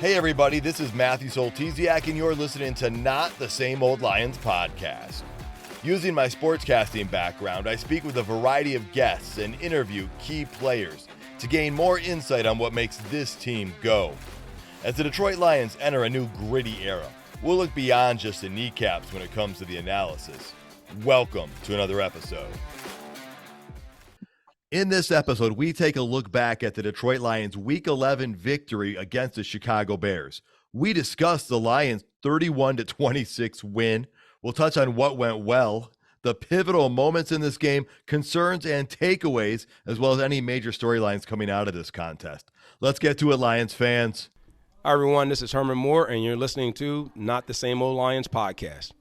Hey everybody, this is Matthew Soltesiak and you're listening to Not the Same Old Lions podcast. Using my sportscasting background, I speak with a variety of guests and interview key players to gain more insight on what makes this team go. As the Detroit Lions enter a new gritty era, we'll look beyond just the kneecaps when it comes to the analysis. Welcome to another episode. In this episode, we take a look back at the Detroit Lions' Week 11 victory against the Chicago Bears. We discuss the Lions' 31-26 win. We'll touch on what went well, the pivotal moments in this game, concerns and takeaways, as well as any major storylines coming out of this contest. Let's get to it, Lions fans. Hi, everyone. This is Herman Moore, and you're listening to Not the Same Old Lions podcast.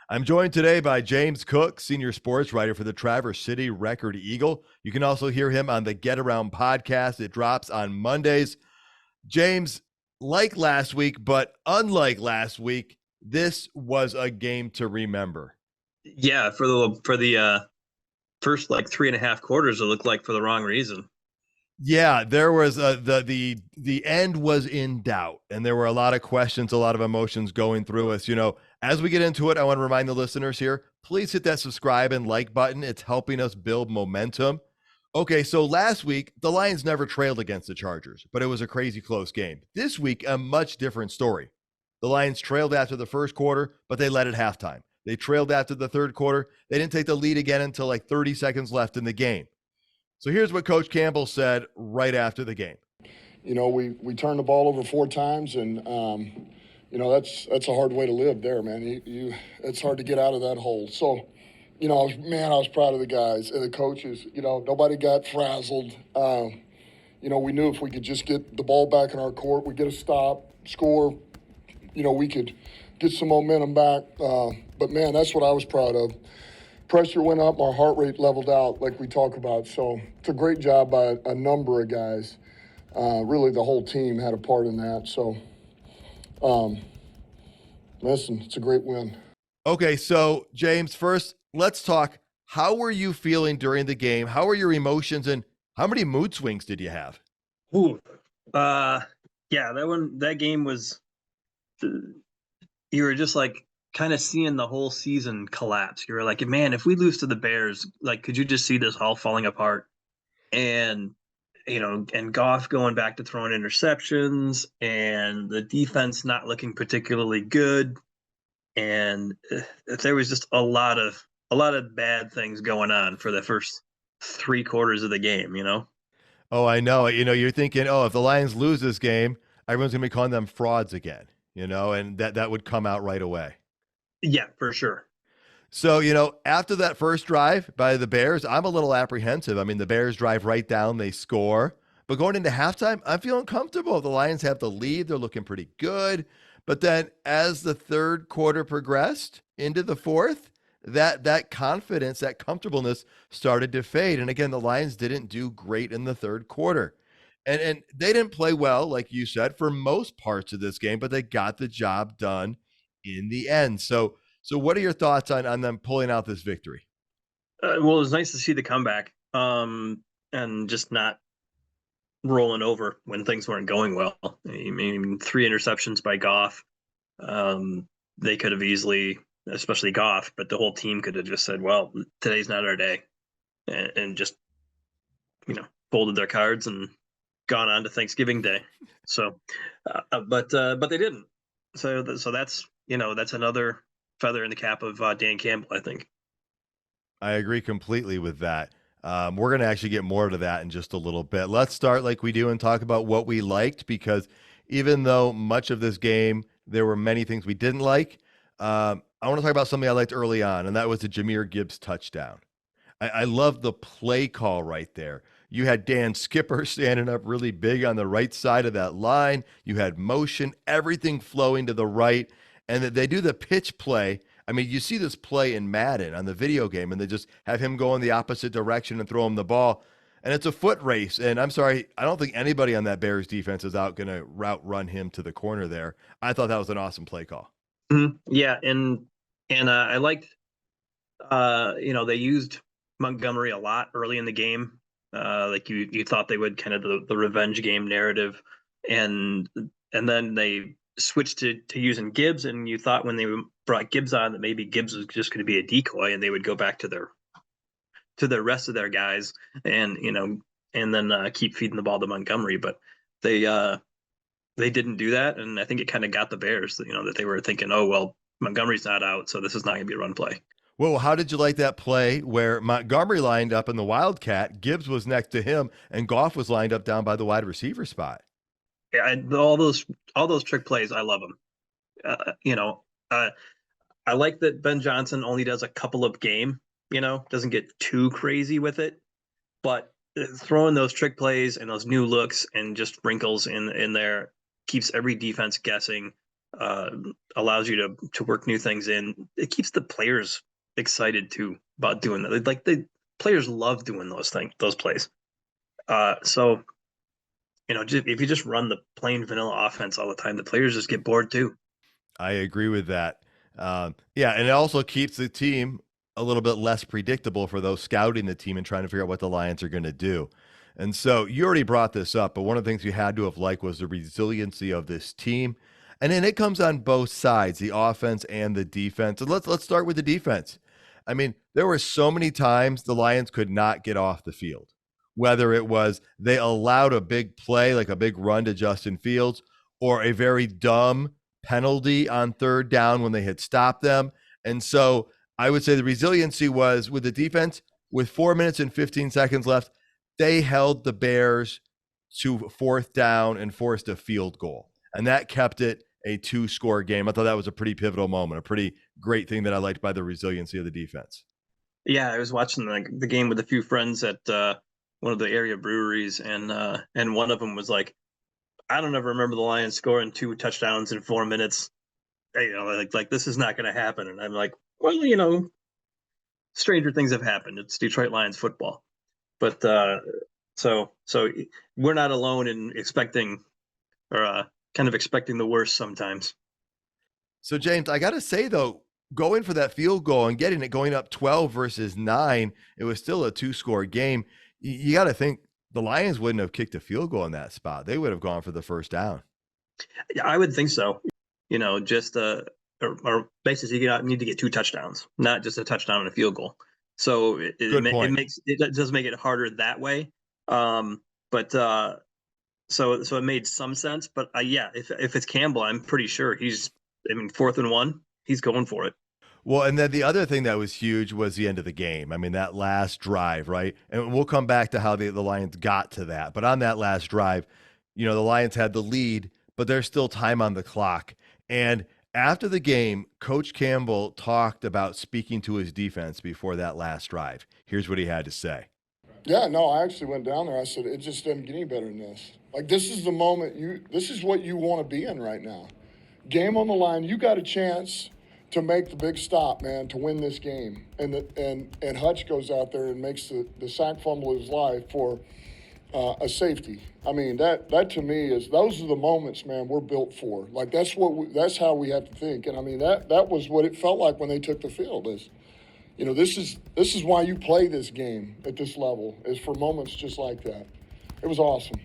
I'm joined today by James Cook, senior sports writer for the Traverse City Record Eagle. You can also hear him on the Get Around podcast. It drops on Mondays. James, like last week, but unlike last week, this was a game to remember. Yeah, for the first 3.5 quarters, it looked like for the wrong reason. Yeah, there was the end was in doubt, and there were a lot of questions, a lot of emotions going through us. You know, as we get into it, I want to remind the listeners here, please hit that subscribe and like button. It's helping us build momentum. Okay, so last week, the Lions never trailed against the Chargers, but it was a crazy close game. This week, a much different story. The Lions trailed after the first quarter, but they led at halftime. They trailed after the third quarter. They didn't take the lead again until 30 seconds left in the game. So here's what Coach Campbell said right after the game. You know, we turned the ball over 4 times, and you know, that's a hard way to live there, man. It's hard to get out of that hole. So, you know, I was proud of the guys and the coaches. You know, nobody got frazzled. You know, we knew if we could just get the ball back in our court, we get a stop, score. You know, we could get some momentum back. But man, that's what I was proud of. Pressure went up, our heart rate leveled out like we talk about. So it's a great job by a number of guys. Really, the whole team had a part in that. So, listen, it's a great win. Okay, so James, first, let's talk. How were you feeling during the game? How were your emotions, and how many mood swings did you have? Ooh, yeah, that game was. You were just kind of seeing the whole season collapse. You were like, man, if we lose to the Bears, could you just see this all falling apart? And, you know, and Goff going back to throwing interceptions and the defense not looking particularly good. And there was just a lot of bad things going on for the first 3 quarters of the game, you know? Oh, I know. You know, you're thinking, if the Lions lose this game, everyone's going to be calling them frauds again, you know, and that would come out right away. Yeah, for sure. So, you know, after that first drive by the Bears, I'm a little apprehensive. I mean, the Bears drive right down, they score. But going into halftime, I'm feeling comfortable. The Lions have the lead. They're looking pretty good. But then as the third quarter progressed into the fourth, that confidence, that comfortableness started to fade. And again, the Lions didn't do great in the third quarter. And they didn't play well, like you said, for most parts of this game, but they got the job done in the end. So what are your thoughts on them pulling out this victory? Well, it was nice to see the comeback and just not rolling over when things weren't going well. I mean, 3 interceptions by Goff. They could have easily, especially Goff, but the whole team could have just said, well, today's not our day, and just, you know, folded their cards and gone on to Thanksgiving Day. So, but they didn't. So that's, you know, that's another feather in the cap of Dan Campbell, I think. I agree completely with that. We're going to actually get more to that in just a little bit. Let's start like we do and talk about what we liked, because even though much of this game, there were many things we didn't like. I want to talk about something I liked early on, and that was the Jahmyr Gibbs touchdown. I love the play call right there. You had Dan Skipper standing up really big on the right side of that line. You had motion, everything flowing to the right. And they do the pitch play. I mean, you see this play in Madden on the video game, and they just have him go in the opposite direction and throw him the ball. And it's a foot race. And I'm sorry, I don't think anybody on that Bears defense is out going to route run him to the corner there. I thought that was an awesome play call. Mm-hmm. Yeah, and I liked, you know, they used Montgomery a lot early in the game. Like you thought they would, kind of the revenge game narrative. And and then they switched to using Gibbs, and you thought when they brought Gibbs on that maybe Gibbs was just going to be a decoy, and they would go back to the rest of their guys, and and then keep feeding the ball to Montgomery. But they didn't do that, and I think it kind of got the Bears, that they were thinking, oh well, Montgomery's not out, so this is not going to be a run play. Well, how did you like that play where Montgomery lined up in the Wildcat, Gibbs was next to him, and Goff was lined up down by the wide receiver spot? Yeah, all those trick plays, I love them. I like that Ben Johnson only does a couple of game, doesn't get too crazy with it, but throwing those trick plays and those new looks and just wrinkles in there keeps every defense guessing, allows you to work new things in. It keeps the players excited too about doing that. Like the players love doing those plays. So if you just run the plain vanilla offense all the time, the players just get bored too. I agree with that. Yeah, and it also keeps the team a little bit less predictable for those scouting the team and trying to figure out what the Lions are going to do. And so you already brought this up, but one of the things you had to have liked was the resiliency of this team. And then it comes on both sides, the offense and the defense. And let's start with the defense. I mean, there were so many times the Lions could not get off the field, whether it was they allowed a big play, like a big run to Justin Fields, or a very dumb penalty on third down when they had stopped them. And so I would say the resiliency was with the defense, with 4 minutes and 15 seconds left, they held the Bears to fourth down and forced a field goal. And that kept it a 2-score game. I thought that was a pretty pivotal moment, a pretty great thing that I liked by the resiliency of the defense. Yeah, I was watching the game with a few friends at one of the area breweries, and one of them was like, I don't ever remember the Lions scoring 2 touchdowns in 4 minutes. Like this is not going to happen. And I'm like, well, stranger things have happened. It's Detroit Lions football. But so we're not alone in expecting, or kind of expecting the worst sometimes. So James, I got to say though, going for that field goal and getting it going up 12 versus 9, it was still a 2-score game. You got to think the Lions wouldn't have kicked a field goal in that spot. They would have gone for the first down. Yeah, I would think so. Just or basically you need to get 2 touchdowns, not just a touchdown and a field goal. So it does make it harder that way. But so it made some sense. But yeah, if it's Campbell, I'm pretty sure 4th and 1, he's going for it. Well, and then the other thing that was huge was the end of the game. I mean, that last drive, right? And we'll come back to how the Lions got to that. But on that last drive, the Lions had the lead, but there's still time on the clock. And after the game, Coach Campbell talked about speaking to his defense before that last drive. Here's what he had to say. Yeah, no, I actually went down there. I said, it just doesn't get any better than this. Like, this is the moment this is what you want to be in right now. Game on the line, you got a chance to make the big stop, man, to win this game. And Hutch goes out there and makes the sack fumble of his life for a safety. I mean, that to me those are the moments, man, we're built for. Like, that's how we have to think. And I mean, that was what it felt like when they took the field. This is why you play this game at this level, is for moments just like that. It was awesome.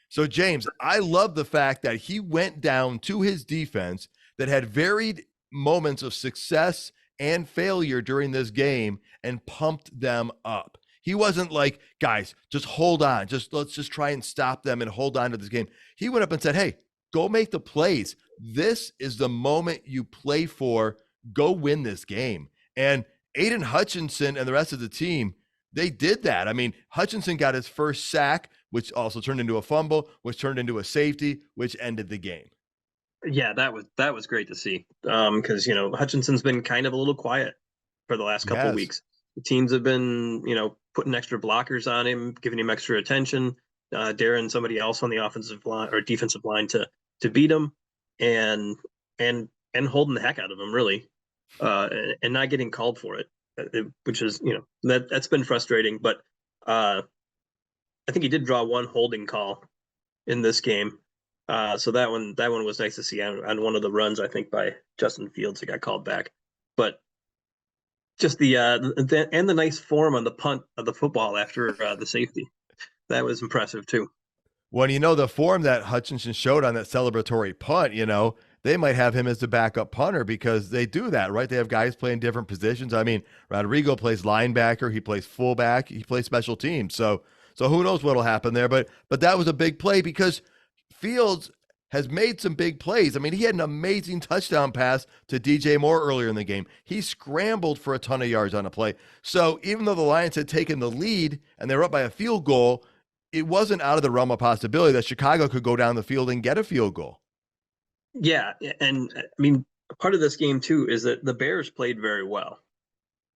So James, I love the fact that he went down to his defense that had varied moments of success and failure during this game and pumped them up. He wasn't like, guys, just hold on. Let's just try and stop them and hold on to this game. He went up and said, hey, go make the plays. This is the moment you play for. Go win this game. And Aiden Hutchinson and the rest of the team, they did that. I mean, Hutchinson got his first sack, which also turned into a fumble, which turned into a safety, which ended the game. Yeah, that was great to see, because Hutchinson's been kind of a little quiet for the last couple of weeks. The teams have been putting extra blockers on him, giving him extra attention, daring somebody else on the offensive line or defensive line to beat him, and holding the heck out of him, really, and not getting called for it, which is that's been frustrating. But I think he did draw one holding call in this game. So that one was nice to see on one of the runs, I think, by Justin Fields that got called back. But just the nice form on the punt of the football after the safety, that was impressive too. Well, the form that Hutchinson showed on that celebratory punt, they might have him as the backup punter because they do that, right? They have guys playing different positions. I mean, Rodrigo plays linebacker, he plays fullback, he plays special teams. So who knows what'll happen there? But that was a big play because Fields has made some big plays. I mean, he had an amazing touchdown pass to DJ Moore earlier in the game. He scrambled for a ton of yards on a play. So even though the Lions had taken the lead and they were up by a field goal, it wasn't out of the realm of possibility that Chicago could go down the field and get a field goal. Yeah, and I mean, part of this game too is that the Bears played very well.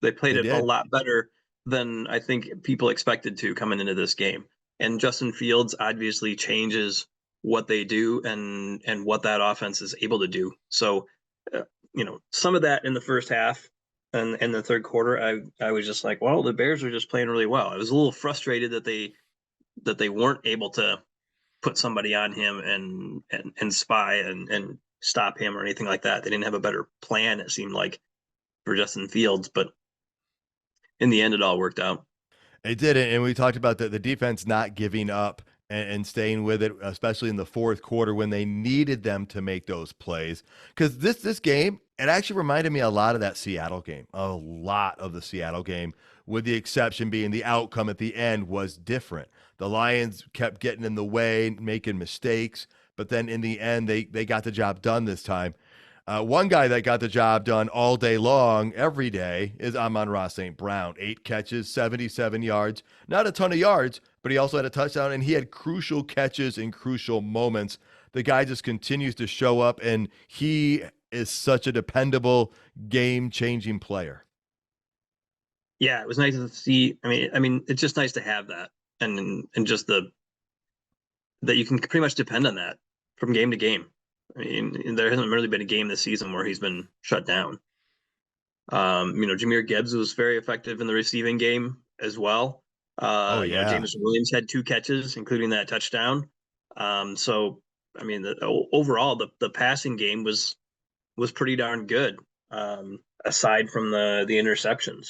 They played They it a did. lot better than I think people expected to coming into this game. And Justin Fields obviously changes what they do and what that offense is able to do. So, some of that in the first half and in the third quarter, I was just like, well, the Bears are just playing really well. I was a little frustrated that they weren't able to put somebody on him and spy and stop him or anything like that. They didn't have a better plan, it seemed like, for Justin Fields, but in the end, it all worked out. It did, and we talked about the defense not giving up and staying with it, especially in the fourth quarter when they needed them to make those plays. Because this game, it actually reminded me a lot of that Seattle game, a lot of the Seattle game, with the exception being the outcome at the end was different. The Lions kept getting in the way, making mistakes, but then in the end, they got the job done this time. One guy that got the job done all day long, every day, is Amon-Ra St. Brown. 8 catches, 77 yards. Not a ton of yards, but he also had a touchdown, and he had crucial catches in crucial moments. The guy just continues to show up, and he is such a dependable, game-changing player. Yeah, it was nice to see. I mean, it's just nice to have that, and just that you can pretty much depend on that from game to game. I mean, there hasn't really been a game this season where he's been shut down. Jahmyr Gibbs was very effective in the receiving game as well. Oh, yeah. Jameson Williams had 2 catches, including that touchdown. So, I mean, overall, the passing game was pretty darn good. Aside from the interceptions,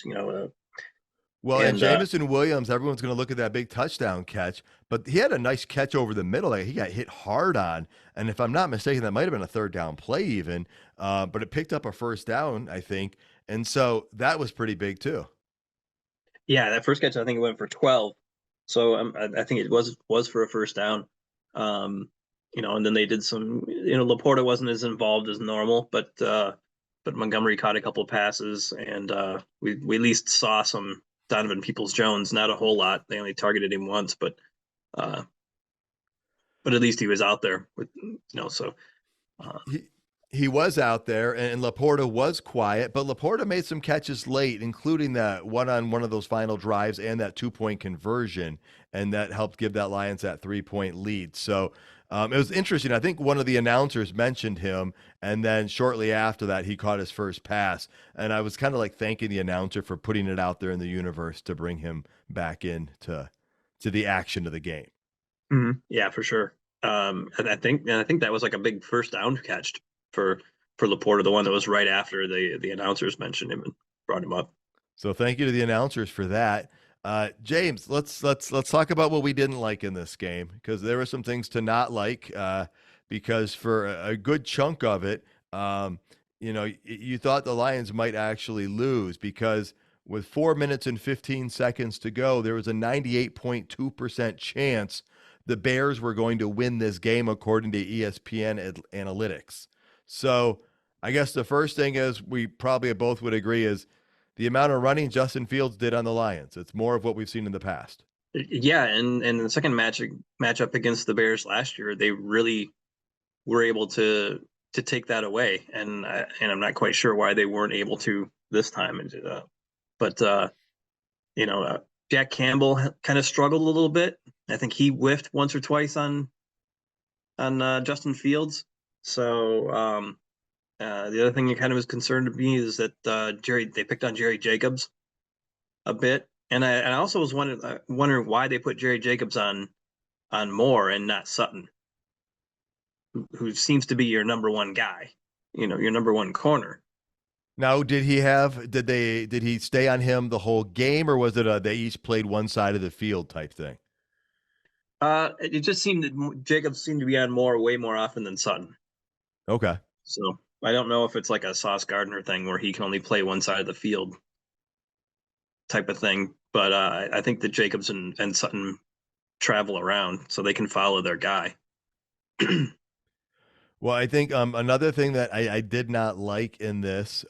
Well, and and Jameson Williams, everyone's going to look at that big touchdown catch, but he had a nice catch over the middle that he got hit hard on. And if I'm not mistaken, that might have been a third down play even, but it picked up a first down, I think. And so that was pretty big too. yeah, that first catch I think it went for 12. So I think it was for a first down. And then they did some. Laporta wasn't as involved as normal, but Montgomery caught a couple of passes, and we at least saw some Donovan Peoples-Jones. Not a whole lot. They only targeted him once, uh, but at least he was out there with So He he was out there, and Laporta was quiet, but Laporta made some catches late, including that one on one of those final drives and that 2-point conversion, and that helped give that Lions that 3-point lead. So it was interesting. I think one of the announcers mentioned him, and then shortly after that, he caught his first pass, and I was kind of like thanking the announcer for putting it out there in the universe to bring him back into the action of the game. yeah, for sure. And I think that was like a big first down catch for Laporta, the one that was right after the announcers mentioned him and brought him up. So thank you to the announcers for that. James, let's talk about what we didn't like in this game because there were some things to not like. Because for a good chunk of it, you thought the Lions might actually lose because with 4 minutes and 15 seconds to go, there was a 98.2% chance the Bears were going to win this game according to ESPN analytics. So I guess the first thing is we probably both would agree is the amount of running Justin Fields did on the Lions. It's more of what we've seen in the past. Yeah, and the second matchup against the Bears last year, they really were able to take that away, and I'm not quite sure why they weren't able to this time. But Jack Campbell kind of struggled a little bit. I think he whiffed once or twice on Justin Fields. So the other thing that kind of was concerned to me is that they picked on Jerry Jacobs a bit, and I also was wondering why they put Jerry Jacobs on Moore and not Sutton, who seems to be your number one guy, your number one corner. Now, did he stay on him the whole game, or was it they each played one side of the field type thing? It just seemed that Jacobs seemed to be on way more often than Sutton. Okay. So I don't know if it's like a Sauce Gardner thing where he can only play one side of the field type of thing. But I think that Jacobs and Sutton travel around so they can follow their guy. Well, I think another thing that I did not like in this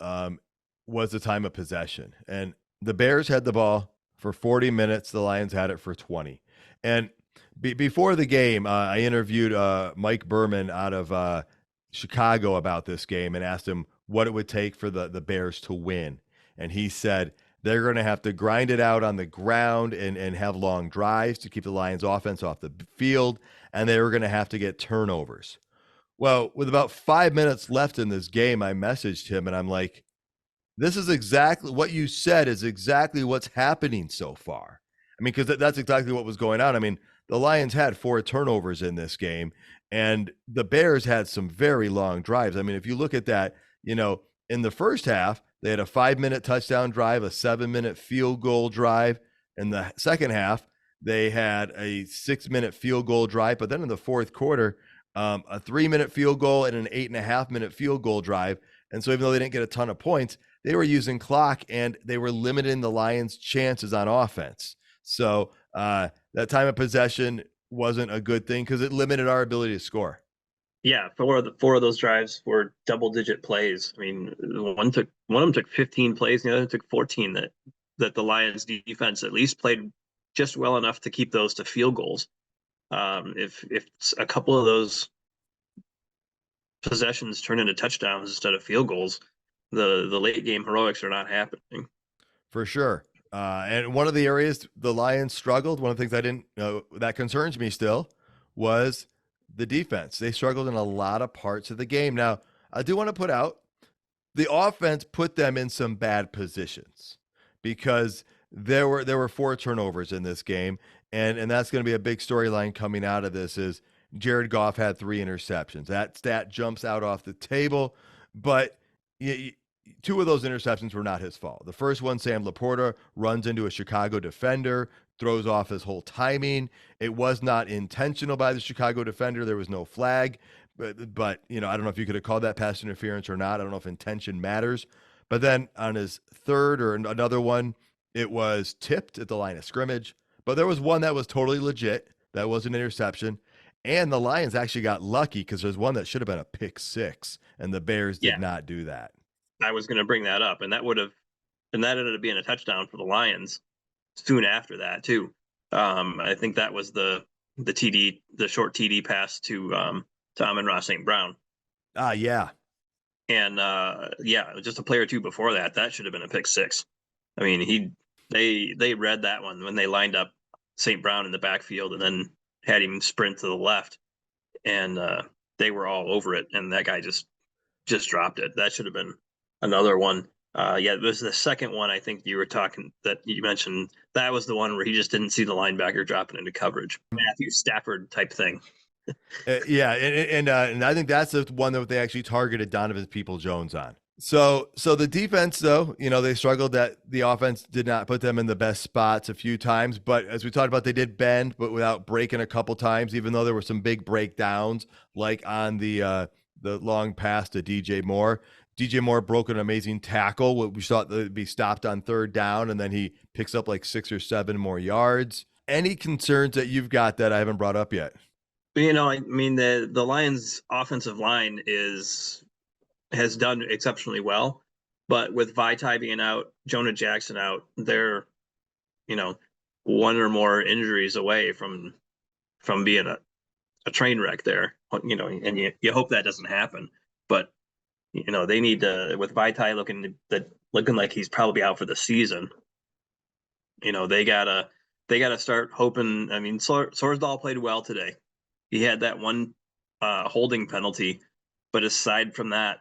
was the time of possession. And the Bears had the ball for 40 minutes. The Lions had it for 20. And before the game, I interviewed Mike Berman out of Chicago about this game and asked him what it would take for the Bears to win. And he said they're going to have to grind it out on the ground and have long drives to keep the Lions offense off the field. And they were going to have to get turnovers. Well, with about 5 minutes left in this game, I messaged him and I'm like, this is exactly what you said is exactly what's happening so far. I mean, because that's exactly what was going on. I mean, the Lions had 4 turnovers in this game, and the Bears had some very long drives. I mean, if you look at that, in the first half, they had a 5-minute touchdown drive, a 7-minute field goal drive. In the second half, they had a 6-minute field goal drive. But then in the fourth quarter, a 3-minute field goal and an 8.5-minute field goal drive. And so even though they didn't get a ton of points, they were using clock and they were limiting the Lions' chances on offense. So that time of possession wasn't a good thing because it limited our ability to score. Yeah, four of those drives were double-digit plays. I mean, one of them took 15 plays, and the other took 14. That the Lions' defense at least played just well enough to keep those to field goals. If a couple of those possessions turn into touchdowns instead of field goals, the late game heroics are not happening. For sure. And one of the areas the Lions struggled, one of the things I didn't know that concerns me still was the defense. They struggled in a lot of parts of the game. Now, I do want to put out the offense put them in some bad positions because there were 4 turnovers in this game, and that's going to be a big storyline coming out of this is Jared Goff had 3 interceptions. That stat jumps out off the table, but 2 of those interceptions were not his fault. The first one, Sam Laporta runs into a Chicago defender, throws off his whole timing. It was not intentional by the Chicago defender. There was no flag. But I don't know if you could have called that pass interference or not. I don't know if intention matters. But then on his third or another one, it was tipped at the line of scrimmage. But there was one that was totally legit. That was an interception. And the Lions actually got lucky because there's one that should have been a pick 6, and the Bears did not do that. I was going to bring that up, and that ended up being a touchdown for the Lions soon after that too. I think that was the TD, the short TD pass to Amon-Ra St. Brown. Yeah. And just a play or two before that should have been a pick 6. I mean, they read that one when they lined up St. Brown in the backfield and then had him sprint to the left, and they were all over it, and that guy just dropped it. That should have been another one. It was the second one I think you were talking that you mentioned. That was the one where he just didn't see the linebacker dropping into coverage. Matthew Stafford type thing. And I think that's the one that they actually targeted Donovan Peoples-Jones on. So the defense, though, they struggled that the offense did not put them in the best spots a few times. But as we talked about, they did bend, but without breaking a couple times, even though there were some big breakdowns, like on the long pass to DJ Moore. DJ Moore broke an amazing tackle. What we thought would be stopped on 3rd down, and then he picks up like 6 or 7 more yards. Any concerns that you've got that I haven't brought up yet? I mean, the Lions' offensive line has done exceptionally well, but with Vaitai being out, Jonah Jackson out, they're one or more injuries away from being a train wreck there. And you hope that doesn't happen, but they need to, with Vaitai looking like he's probably out for the season. They gotta start hoping. I mean, Sorsdahl played well today. He had that one holding penalty, but aside from that,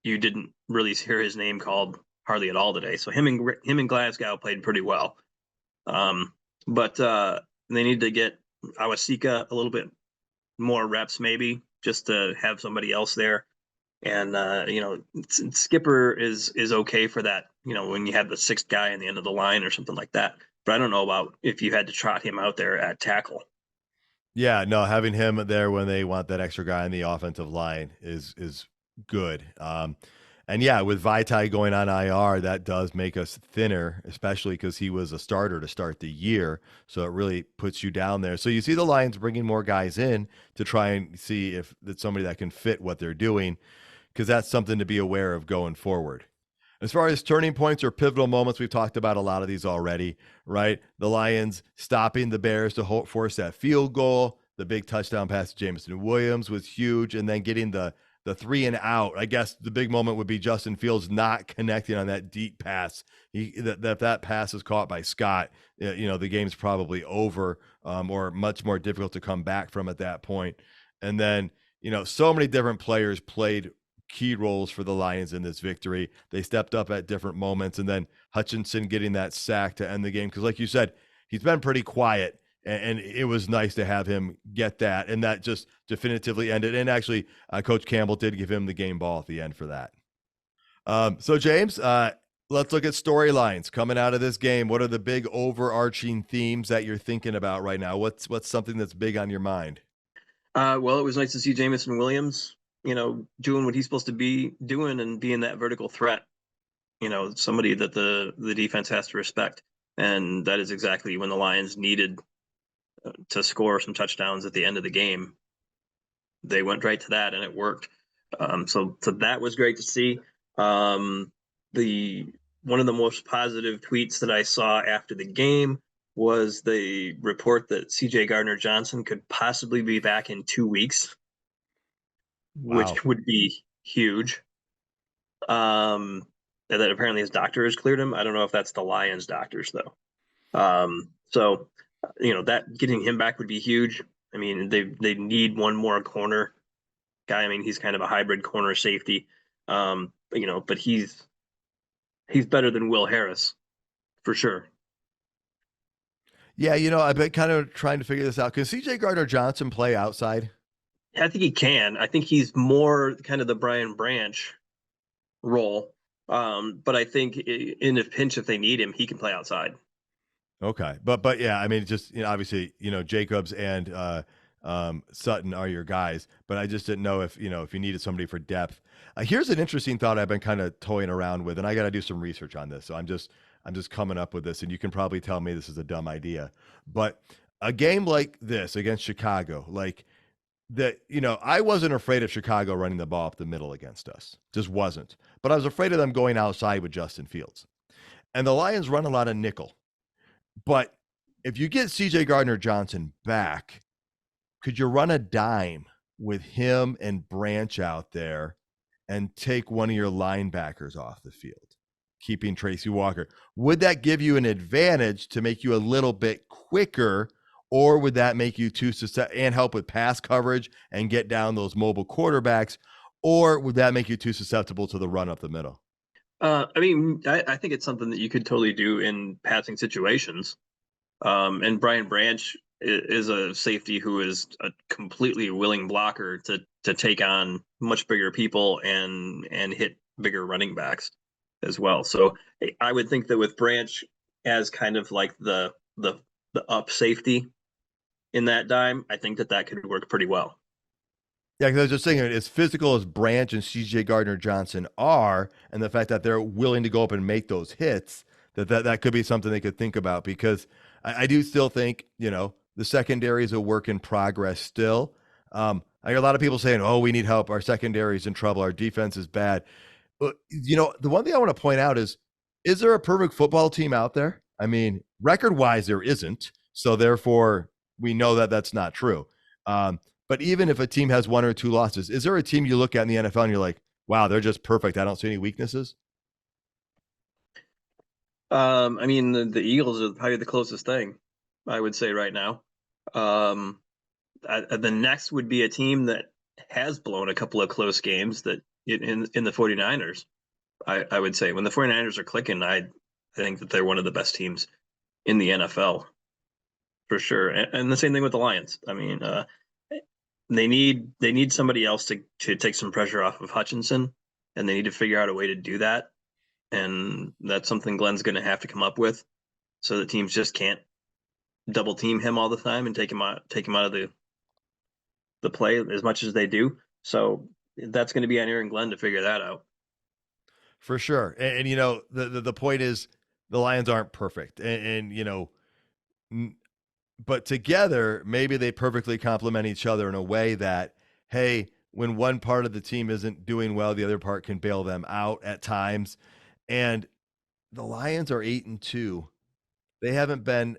you didn't really hear his name called hardly at all today. So him and Glasgow played pretty well. But they need to get Awasika a little bit more reps, maybe, just to have somebody else there. And Skipper is okay for that. When you have the 6th guy in the end of the line or something like that. But I don't know about if you had to trot him out there at tackle. Yeah, no, having him there when they want that extra guy on the offensive line is good. And yeah, with Vitae going on IR, that does make us thinner, especially because he was a starter to start the year. So it really puts you down there. So you see the Lions bringing more guys in to try and see if it's somebody that can fit what they're doing, because that's something to be aware of going forward. As far as turning points or pivotal moments, we've talked about a lot of these already, right? The Lions stopping the Bears to force that field goal. The big touchdown pass to Jameson Williams was huge. And then getting the 3 and out. I guess the big moment would be Justin Fields not connecting on that deep pass. That pass is caught by Scott, the game's probably over, or much more difficult to come back from at that point. And then, so many different players played key roles for the Lions in this victory. They stepped up at different moments, and then Hutchinson getting that sack to end the game. Because like you said, he's been pretty quiet, and it was nice to have him get that, and that just definitively ended. And actually, Coach Campbell did give him the game ball at the end for that. So James, let's look at storylines coming out of this game. What are the big overarching themes that you're thinking about right now? What's something that's big on your mind? Well, it was nice to see Jameson Williams, doing what he's supposed to be doing and being that vertical threat. Somebody that the defense has to respect, and that is exactly when the Lions needed to score some touchdowns at the end of the game. They went right to that, and it worked. So that was great to see. The one of the most positive tweets that I saw after the game was the report that C.J. Gardner-Johnson could possibly be back in 2 weeks, Wow. which would be huge. And that apparently his doctor has cleared him. I don't know if that's the Lions doctors though. So that getting him back would be huge. I mean, they need one more corner guy. I mean, he's kind of a hybrid corner safety. But he's better than Will Harris for sure. Yeah, I've been kind of trying to figure this out. Can C.J. Gardner-Johnson play outside? I think he can. I think he's more kind of the Brian Branch role. But I think in a pinch, if they need him, he can play outside. Okay, but yeah, I mean, just obviously, Jacobs and Sutton are your guys, but I just didn't know if if you needed somebody for depth. Here's an interesting thought I've been kind of toying around with, and I got to do some research on this. So I'm just coming up with this, and you can probably tell me this is a dumb idea, but a game like this against Chicago, like that, I wasn't afraid of Chicago running the ball up the middle against us, just wasn't. But I was afraid of them going outside with Justin Fields, and the Lions run a lot of nickel. But if you get C.J. Gardner-Johnson back, could you run a dime with him and Branch out there and take one of your linebackers off the field, keeping Tracy Walker? Would that give you an advantage to make you a little bit quicker, or would that make you too susceptible and help with pass coverage and get down those mobile quarterbacks, or would that make you too susceptible to the run up the middle? I think it's something that you could totally do in passing situations. And Brian Branch is a safety who is a completely willing blocker to take on much bigger people and hit bigger running backs as well. So I would think that with Branch as kind of like the up safety in that dime, I think that could work pretty well. Yeah, because I was just thinking, as physical as Branch and C.J. Gardner-Johnson are, and the fact that they're willing to go up and make those hits, that could be something they could think about. Because I do still think, the secondary is a work in progress still. I hear a lot of people saying, "Oh, we need help. Our secondary is in trouble. Our defense is bad." But the one thing I want to point out is there a perfect football team out there? I mean, record-wise, there isn't. So therefore, we know that that's not true. But even if a team has 1 or 2 losses, is there a team you look at in the NFL and you're like, wow, they're just perfect, I don't see any weaknesses? I mean, the Eagles are probably the closest thing, I would say right now. The next would be a team that has blown a couple of close games that in the 49ers. I would say when the 49ers are clicking, I think that they're one of the best teams in the NFL for sure. And the same thing with the Lions. I mean, they need somebody else to take some pressure off of Hutchinson, and they need to figure out a way to do that. And that's something Glenn's going to have to come up with, so that teams just can't double team him all the time and take him out of the play as much as they do. So that's going to be on Aaron Glenn to figure that out. For sure. And you know, the point is the Lions aren't perfect. And you know, but together, maybe they perfectly complement each other in a way that, hey, when one part of the team isn't doing well, the other part can bail them out at times. And the Lions are 8-2. They haven't been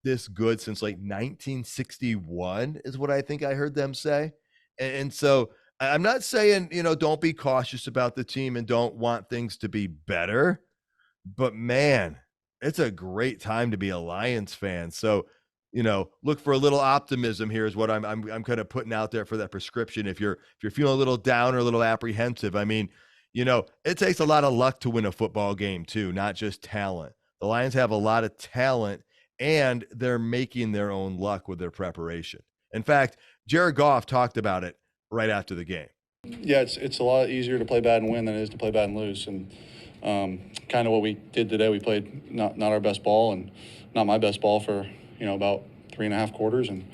this good since like 1961 is what I think I heard them say. And so I'm not saying, you know, don't be cautious about the team and don't want things to be better, but man, it's a great time to be a Lions fan. So, you know, look for a little optimism here is what I'm kind of putting out there for that prescription. If you're feeling a little down or a little apprehensive, I mean, you know, it takes a lot of luck to win a football game too, not just talent. The Lions have a lot of talent and they're making their own luck with their preparation. In fact, Jared Goff talked about it right after the game. Yeah, it's a lot easier to play bad and win than it is to play bad and lose. And kind of what we did today, we played not our best ball and not my best ball for, you know, about 3.5 quarters and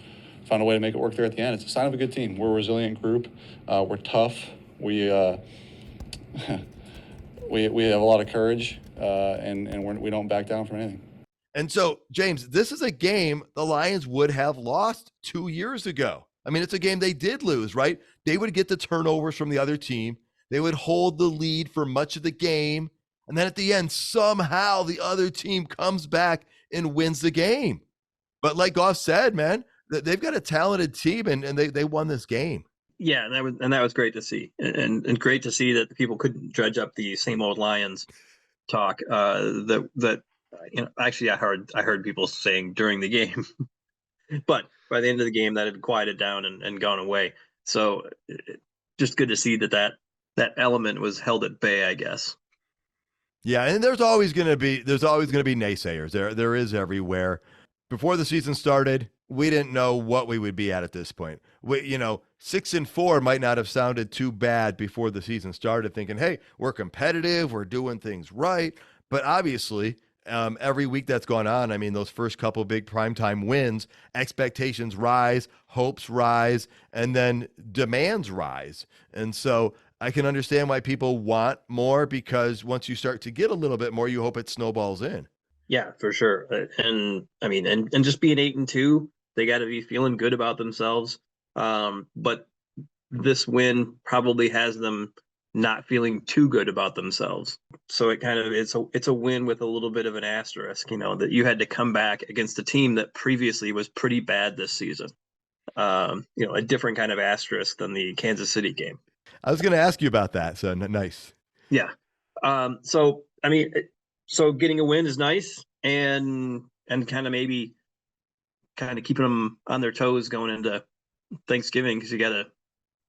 found a way to make it work there at the end. It's a sign of a good team. We're a resilient group. We're tough. We we have a lot of courage, and we don't back down from anything. And so, James, this is a game the Lions would have lost 2 years ago. I mean, it's a game they did lose, right? They would get the turnovers from the other team. They would hold the lead for much of the game. And then at the end, somehow the other team comes back and wins the game. But like Goff said, man, they've got a talented team and they won this game. Yeah, and that was great to see, and great to see that people couldn't dredge up the same old Lions talk. That you know, actually, I heard people saying during the game, but by the end of the game, that had quieted down and gone away. So just good to see that element was held at bay, I guess. Yeah, and there's always going to be naysayers. There is everywhere. Before the season started, we didn't know what we would be at this point. We, you know, 6-4 might not have sounded too bad before the season started, thinking, hey, we're competitive, we're doing things right. But obviously, every week that's gone on, I mean, those first couple big primetime wins, expectations rise, hopes rise, and then demands rise. And so I can understand why people want more, because once you start to get a little bit more, you hope it snowballs in. Yeah, for sure. And I mean, and just being 8-2, they got to be feeling good about themselves. But this win probably has them not feeling too good about themselves. So it kind of it's a win with a little bit of an asterisk, you know, that you had to come back against a team that previously was pretty bad this season. You know, a different kind of asterisk than the Kansas City game. I was going to ask you about that. So nice. Yeah. So I mean, so getting a win is nice, and kind of maybe kind of keeping them on their toes going into Thanksgiving, because you got a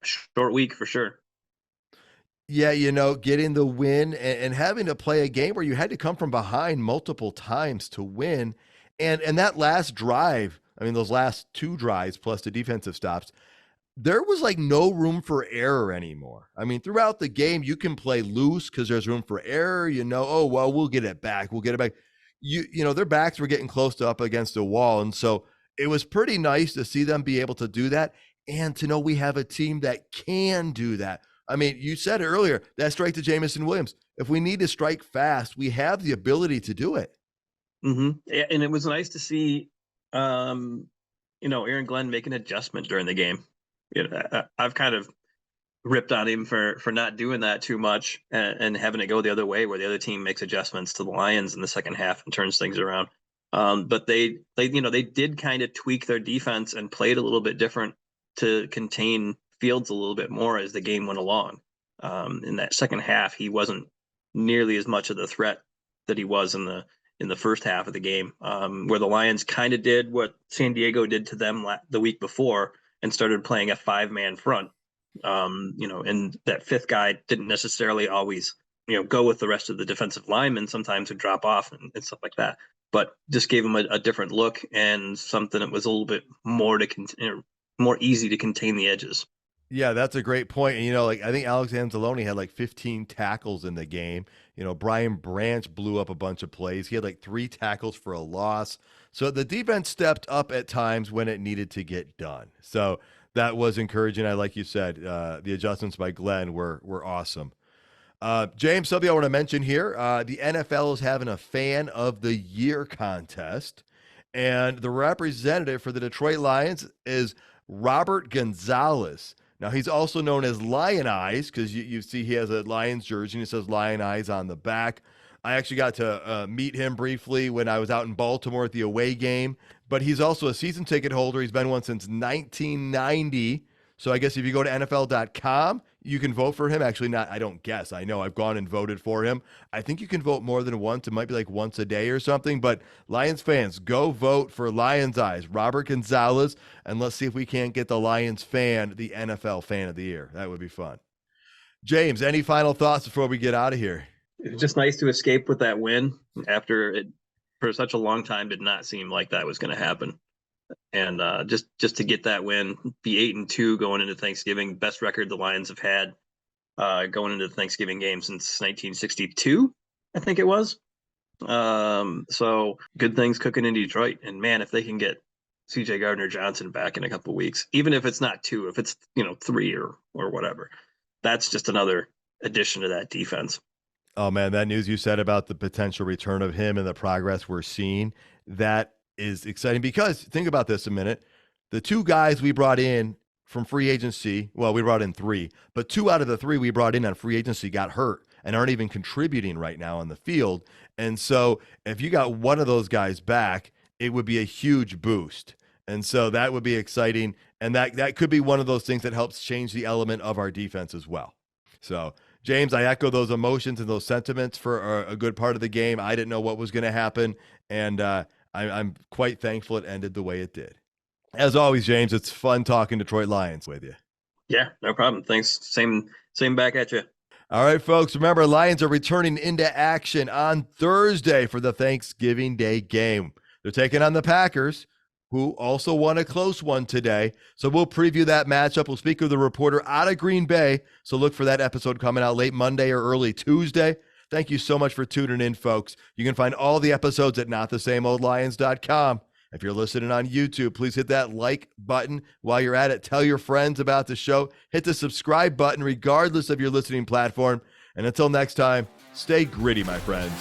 short week for sure. Yeah, you know, getting the win and having to play a game where you had to come from behind multiple times to win. And that last drive, I mean, those last 2 drives plus the defensive stops, there was like no room for error anymore. I mean, throughout the game, you can play loose because there's room for error. You know, oh, well, we'll get it back. We'll get it back. You know, their backs were getting close to up against a wall. And so it was pretty nice to see them be able to do that and to know we have a team that can do that. I mean, you said it earlier, that strike to Jamison Williams. If we need to strike fast, we have the ability to do it. Mm-hmm. And it was nice to see, you know, Aaron Glenn make an adjustment during the game. You know, I've kind of ripped on him for not doing that too much and having it go the other way, where the other team makes adjustments to the Lions in the second half and turns things around. But they you know, they did kind of tweak their defense and played a little bit different to contain Fields a little bit more as the game went along. In that second half, he wasn't nearly as much of the threat that he was in the first half of the game, where the Lions kind of did what San Diego did to them the week before and started playing a 5-man front. You know, and that 5th guy didn't necessarily always, you know, go with the rest of the defensive linemen. Sometimes would drop off and stuff like that, but just gave him a different look and something that was a little bit more more easy to contain the edges. Yeah, that's a great point. And, like, I think Alex Anzalone had like 15 tackles in the game. Brian Branch blew up a bunch of plays. He had like 3 tackles for a loss. So the defense stepped up at times when it needed to get done. So that was encouraging. Like you said, the adjustments by Glenn were awesome. James, something I want to mention here. The NFL is having a Fan of the Year contest, and the representative for the Detroit Lions is Robert Gonzalez. Now, he's also known as Lion Eyes because you see he has a Lions jersey and it says Lion Eyes on the back. I actually got to meet him briefly when I was out in Baltimore at the away game, but he's also a season ticket holder. He's been one since 1990. So I guess if you go to NFL.com, you can vote for him. Actually, not, I don't guess. I know I've gone and voted for him. I think you can vote more than once. It might be like once a day or something. But Lions fans, go vote for Lions Eyes, Robert Gonzalez, and let's see if we can't get the Lions fan the NFL Fan of the Year. That would be fun. James, any final thoughts before we get out of here? It was just nice to escape with that win after it, for such a long time, did not seem like that was going to happen. And just to get that win, be 8-2 going into Thanksgiving, best record the Lions have had going into the Thanksgiving game since 1962, I think it was. So good things cooking in Detroit. And man, if they can get CJ Gardner-Johnson back in a couple of weeks, even if it's not 2, if it's 3 or whatever, that's just another addition to that defense. Oh man, that news you said about the potential return of him and the progress we're seeing, that is exciting because think about this a minute. The 2 guys we brought in from free agency, well, we brought in 3, but 2 out of the 3 we brought in on free agency got hurt and aren't even contributing right now on the field. And so if you got one of those guys back, it would be a huge boost. And so that would be exciting. And that could be one of those things that helps change the element of our defense as well. So James, I echo those emotions and those sentiments for a good part of the game. I didn't know what was going to happen. And, I'm quite thankful it ended the way it did. As always, James, it's fun talking Detroit Lions with you. Yeah, no problem. Thanks. Same back at you. All right, folks. Remember, Lions are returning into action on Thursday for the Thanksgiving Day game. They're taking on the Packers, who also won a close one today. So we'll preview that matchup. We'll speak with the reporter out of Green Bay. So look for that episode coming out late Monday or early Tuesday. Thank you so much for tuning in, folks. You can find all the episodes at notthesameoldlions.com. If you're listening on YouTube, please hit that like button. While you're at it, tell your friends about the show. Hit the subscribe button regardless of your listening platform. And until next time, stay gritty, my friends.